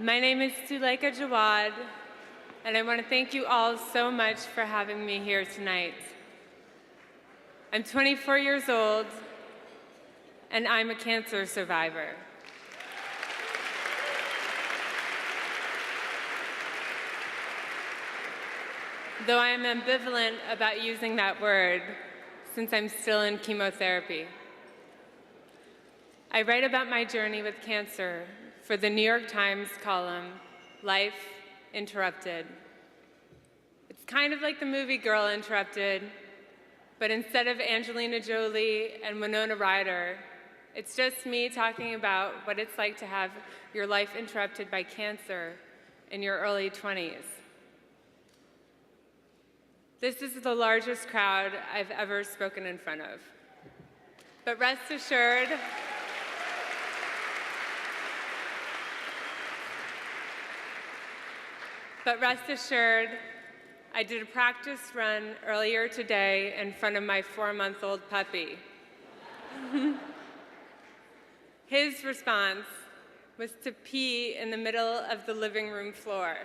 My name is Suleika Jaouad, and I want to thank you all so much for having me here tonight. I'm 24 years old, and I'm a cancer survivor. Though I am ambivalent about using that word, since I'm still in chemotherapy. I write about my journey with cancer for the New York Times column, Life Interrupted. It's kind of like the movie Girl Interrupted, but instead of Angelina Jolie and Winona Ryder, it's just me talking about what it's like to have your life interrupted by cancer in your early 20s. This is the largest crowd I've ever spoken in front of. But rest assured, I did a practice run earlier today in front of my 4-month-old puppy. His response was to pee in the middle of the living room floor.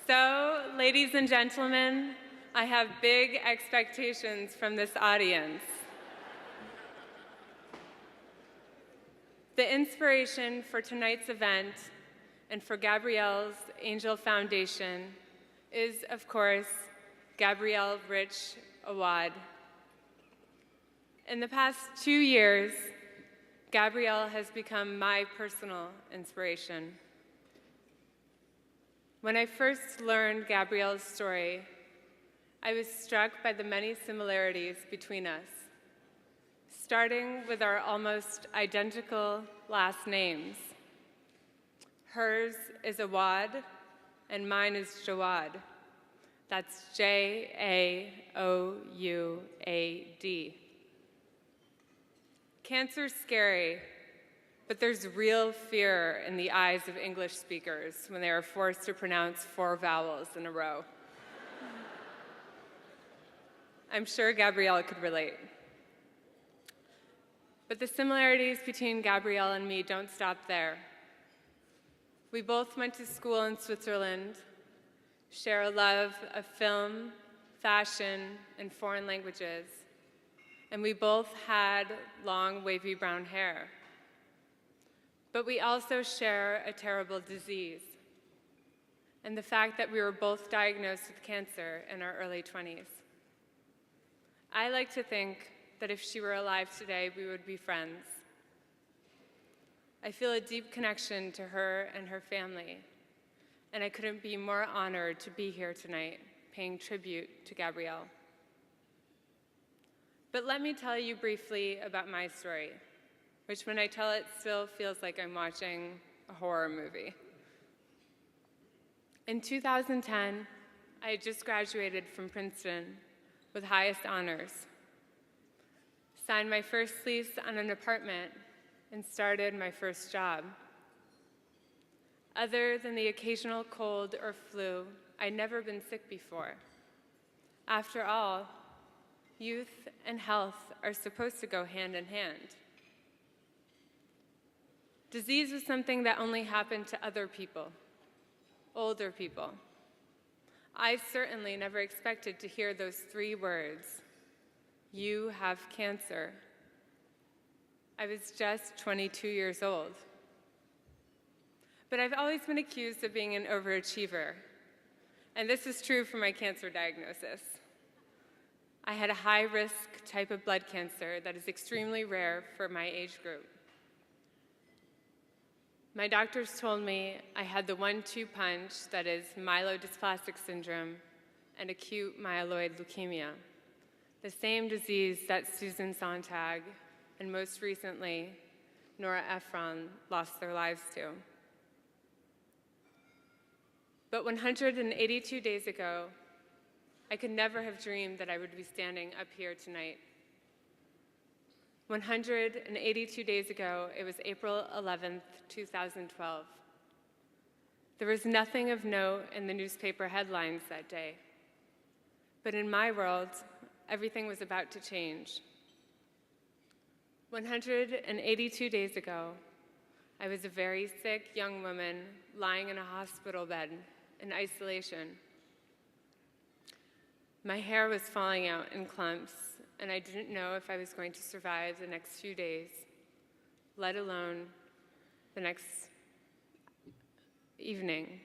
So, ladies and gentlemen, I have big expectations from this audience. The inspiration for tonight's event and for Gabrielle's Angel Foundation is, of course, Gabrielle Rich Awad. In the past 2 years, Gabrielle has become my personal inspiration. When I first learned Gabrielle's story, I was struck by the many similarities between us, starting with our almost identical last names. Hers is Awad, and mine is Jaouad. That's J-A-O-U-A-D. Cancer's scary, but there's real fear in the eyes of English speakers when they are forced to pronounce 4 vowels in a row. I'm sure Gabrielle could relate. But the similarities between Gabrielle and me don't stop there. We both went to school in Switzerland, share a love of film, fashion, and foreign languages, and we both had long, wavy brown hair. But we also share a terrible disease, and the fact that we were both diagnosed with cancer in our early 20s. I like to think that if she were alive today, we would be friends. I feel a deep connection to her and her family, and I couldn't be more honored to be here tonight, paying tribute to Gabrielle. But let me tell you briefly about my story, which when I tell it still feels like I'm watching a horror movie. In 2010, I had just graduated from Princeton with highest honors, signed my first lease on an apartment, and started my first job. Other than the occasional cold or flu, I'd never been sick before. After all, youth and health are supposed to go hand in hand. Disease was something that only happened to other people, older people. I certainly never expected to hear those 3 words, "You have cancer." I was just 22 years old. But I've always been accused of being an overachiever, and this is true for my cancer diagnosis. I had a high-risk type of blood cancer that is extremely rare for my age group. My doctors told me I had the 1-2 punch that is myelodysplastic syndrome and acute myeloid leukemia, the same disease that Susan Sontag and most recently Nora Ephron lost their lives to. But 182 days ago, I could never have dreamed that I would be standing up here tonight. 182 days ago, it was April 11th, 2012. There was nothing of note in the newspaper headlines that day. But in my world, everything was about to change. 182 days ago, I was a very sick young woman lying in a hospital bed in isolation. My hair was falling out in clumps, and I didn't know if I was going to survive the next few days, let alone the next evening.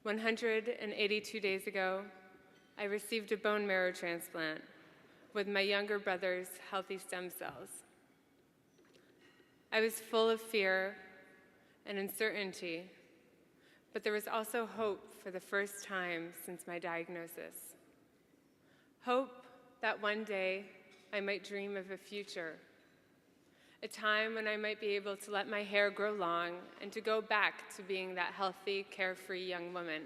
182 days ago, I received a bone marrow transplant with my younger brother's healthy stem cells. I was full of fear and uncertainty, but there was also hope for the first time since my diagnosis. Hope that one day I might dream of a future, a time when I might be able to let my hair grow long and to go back to being that healthy, carefree young woman.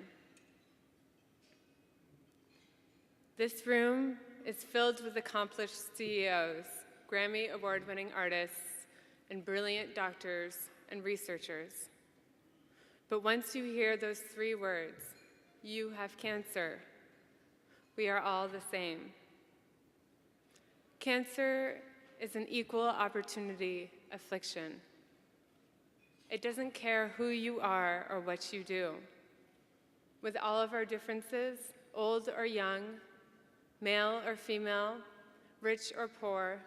This room is filled with accomplished CEOs, Grammy award-winning artists, and brilliant doctors and researchers. But once you hear those three words, "You have cancer," we are all the same. Cancer is an equal opportunity affliction. It doesn't care who you are or what you do. With all of our differences, old or young, male or female, rich or poor,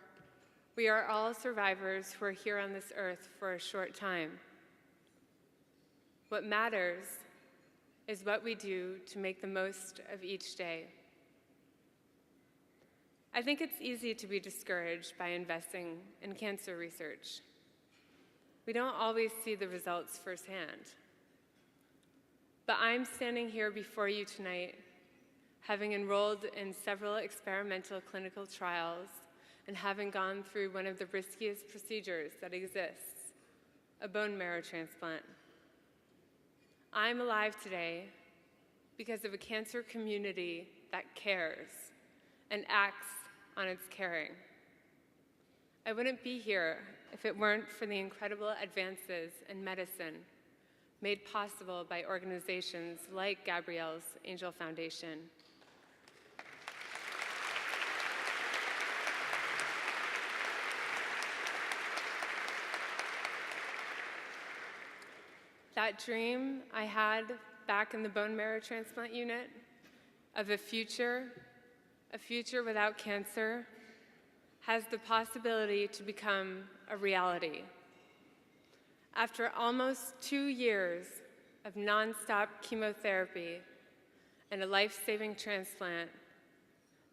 we are all survivors who are here on this earth for a short time. What matters is what we do to make the most of each day. I think it's easy to be discouraged by investing in cancer research. We don't always see the results firsthand. But I'm standing here before you tonight, having enrolled in several experimental clinical trials and having gone through one of the riskiest procedures that exists, a bone marrow transplant. I'm alive today because of a cancer community that cares and acts on its caring. I wouldn't be here if it weren't for the incredible advances in medicine made possible by organizations like Gabrielle's Angel Foundation. That dream I had back in the bone marrow transplant unit of a future without cancer, has the possibility to become a reality. After almost 2 years of nonstop chemotherapy and a life-saving transplant,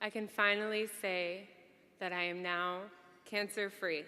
I can finally say that I am now cancer-free.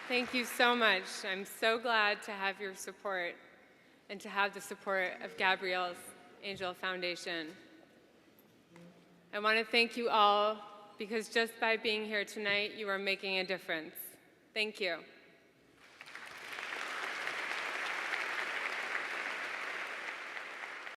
Thank you so much. I'm so glad to have your support and to have the support of Gabrielle's Angel Foundation. I want to thank you all because just by being here tonight, you are making a difference. Thank you.